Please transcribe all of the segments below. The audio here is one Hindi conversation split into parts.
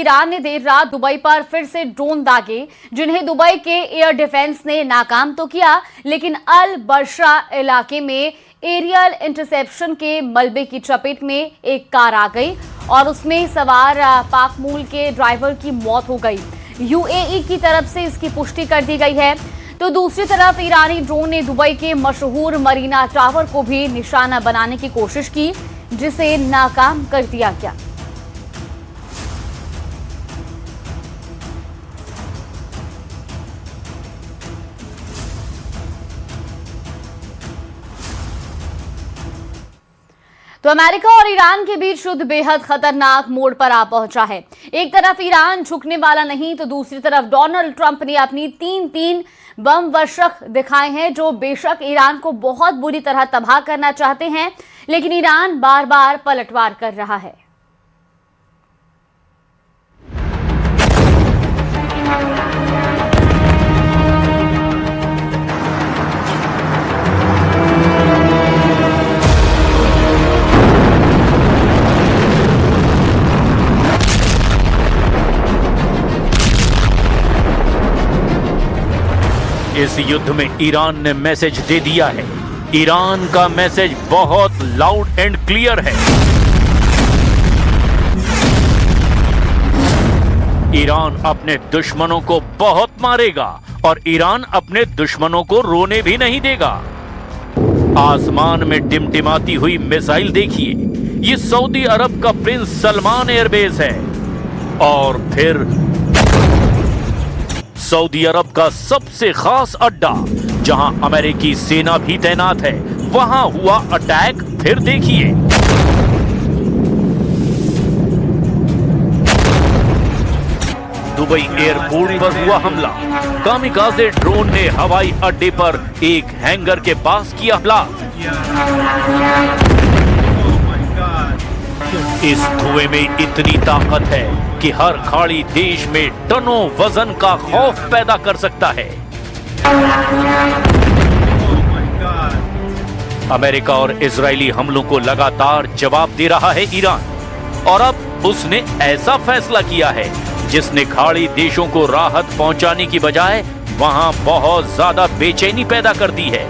ईरान ने देर रात दुबई पर फिर से ड्रोन दागे, जिन्हें दुबई के एयर डिफेंस ने नाकाम तो किया, लेकिन अल बर्शा इलाके में एरियल इंटरसेप्शन के मलबे की चपेट में एक कार आ गई और उसमें सवार पाक मूल के ड्राइवर की मौत हो गई। यूएई की तरफ से इसकी पुष्टि कर दी गई है। तो दूसरी तरफ ईरानी ड्रोन ने दुबई के मशहूर मरीना टावर को भी निशाना बनाने की कोशिश की, जिसे नाकाम कर दिया गया। तो अमेरिका और ईरान के बीच युद्ध बेहद खतरनाक मोड़ पर आ पहुंचा है। एक तरफ ईरान झुकने वाला नहीं, तो दूसरी तरफ डोनाल्ड ट्रंप ने अपनी तीन बम वर्षक दिखाए हैं, जो बेशक ईरान को बहुत बुरी तरह तबाह करना चाहते हैं, लेकिन ईरान बार बार पलटवार कर रहा है। इस युद्ध में ईरान ने मैसेज दे दिया है। ईरान का मैसेज बहुत लाउड एंड क्लियर है। ईरान अपने दुश्मनों को बहुत मारेगा और ईरान अपने दुश्मनों को रोने भी नहीं देगा। आसमान में टिमटिमाती हुई मिसाइल देखिए, ये सऊदी अरब का प्रिंस सलमान एयरबेस है। और फिर सऊदी अरब का सबसे खास अड्डा, जहां अमेरिकी सेना भी तैनात है, वहां हुआ अटैक फिर देखिए। दुबई एयरपोर्ट पर हुआ हमला। कामिकाज़े ड्रोन ने हवाई अड्डे पर एक हैंगर के पास किया ब्लास्ट। इस धुएं में इतनी ताकत है कि हर खाड़ी देश में टनों वजन का खौफ पैदा कर सकता है। अमेरिका और इजरायली हमलों को लगातार जवाब दे रहा है ईरान, और अब उसने ऐसा फैसला किया है जिसने खाड़ी देशों को राहत पहुंचाने की बजाय वहां बहुत ज्यादा बेचैनी पैदा कर दी है।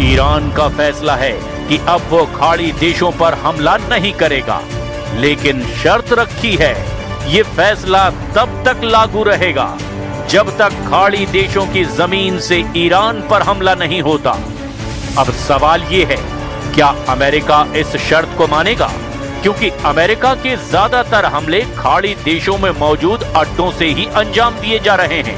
ईरान का फैसला है कि अब वो खाड़ी देशों पर हमला नहीं करेगा, लेकिन शर्त रखी है, ये फैसला तब तक लागू रहेगा जब तक खाड़ी देशों की जमीन से ईरान पर हमला नहीं होता। अब सवाल ये है, क्या अमेरिका इस शर्त को मानेगा? क्योंकि अमेरिका के ज्यादातर हमले खाड़ी देशों में मौजूद अड्डों से ही अंजाम दिए जा रहे हैं।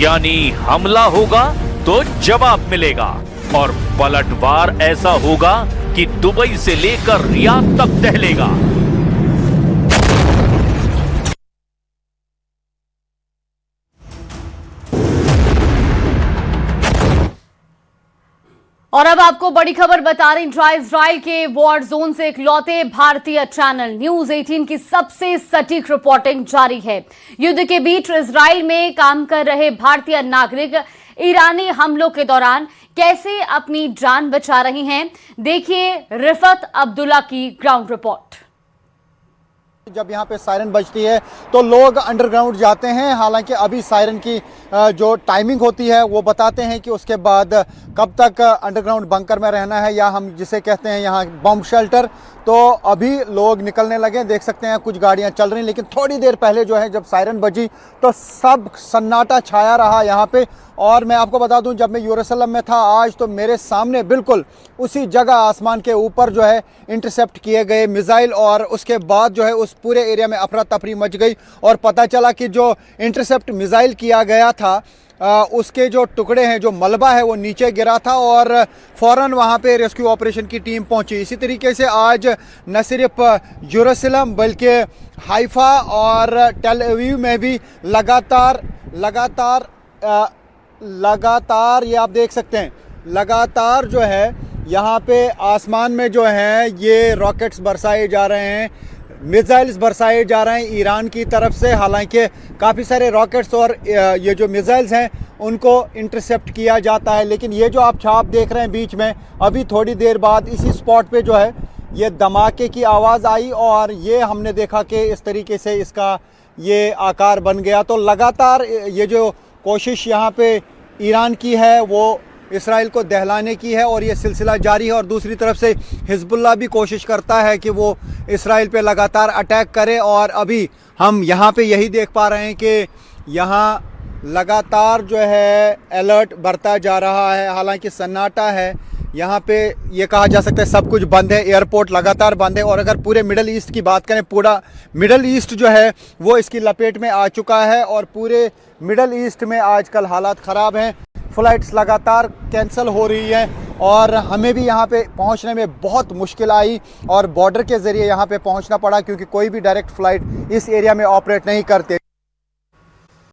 यानी हमला होगा तो जवाब मिलेगा, और पलटवार ऐसा होगा कि दुबई से लेकर रियाद तक दहलेगा। और अब आपको बड़ी खबर बता रही, इजराइल के वॉर जोन से इकलौते भारतीय चैनल न्यूज 18 की सबसे सटीक रिपोर्टिंग जारी है। युद्ध के बीच इजराइल में काम कर रहे भारतीय नागरिक ईरानी हमलों के दौरान कैसे अपनी जान बचा रहे हैं, देखिए रिफत अब्दुल्ला की ग्राउंड रिपोर्ट। जब यहाँ पे सायरन बजती है तो लोग अंडरग्राउंड जाते हैं। हालांकि अभी सायरन की जो टाइमिंग होती है वो बताते हैं कि उसके बाद कब तक अंडरग्राउंड बंकर में रहना है, या हम जिसे कहते हैं यहाँ बॉम्ब शेल्टर। तो अभी लोग निकलने लगे, देख सकते हैं कुछ गाड़ियाँ चल रही, लेकिन थोड़ी देर पहले जो है जब सायरन बजी तो सब सन्नाटा छाया रहा यहाँ पे। और मैं आपको बता दूं, जब मैं यरूशलेम में था आज, तो मेरे सामने बिल्कुल उसी जगह आसमान के ऊपर जो है इंटरसेप्ट किए गए मिसाइल, और उसके बाद जो है उस इस पूरे एरिया में अफरा तफरी मच गई और पता चला कि जो इंटरसेप्ट मिसाइल किया गया था उसके जो टुकड़े हैं, जो मलबा है, वो नीचे गिरा था और फ़ौरन वहाँ पे रेस्क्यू ऑपरेशन की टीम पहुँची। इसी तरीके से आज न सिर्फ यरूशलेम बल्कि हाइफा और टेल अवीव में भी लगातार ये आप देख सकते हैं, लगातार जो है यहाँ पे आसमान में जो है ये रॉकेट्स बरसाए जा रहे हैं, मिसाइल्स बरसाए जा रहे हैं ईरान की तरफ से। हालांकि काफ़ी सारे रॉकेट्स और ये जो मिसाइल्स हैं उनको इंटरसेप्ट किया जाता है, लेकिन ये जो आप छाप देख रहे हैं बीच में, अभी थोड़ी देर बाद इसी स्पॉट पे जो है ये धमाके की आवाज़ आई और ये हमने देखा कि इस तरीके से इसका ये आकार बन गया। तो लगातार ये जो कोशिश यहाँ पे ईरान की है वो इसराइल को दहलाने की है और ये सिलसिला जारी है। और दूसरी तरफ से हिजबुल्लाह भी कोशिश करता है कि वो इसराइल पे लगातार अटैक करे और अभी हम यहाँ पे यही देख पा रहे हैं कि यहाँ लगातार जो है अलर्ट बढ़ता जा रहा है। हालांकि सन्नाटा है यहाँ पे, ये कहा जा सकता है सब कुछ बंद है, एयरपोर्ट लगातार बंद है। और अगर पूरे मिडल ईस्ट की बात करें, पूरा मिडल ईस्ट जो है वो इसकी लपेट में आ चुका है और पूरे मिडल ईस्ट में आजकल हालात ख़राब हैं। फ़्लाइट्स लगातार कैंसिल हो रही हैं और हमें भी यहाँ पे पहुँचने में बहुत मुश्किल आई और बॉर्डर के ज़रिए यहाँ पे पहुँचना पड़ा क्योंकि कोई भी डायरेक्ट फ़्लाइट इस एरिया में ऑपरेट नहीं करते।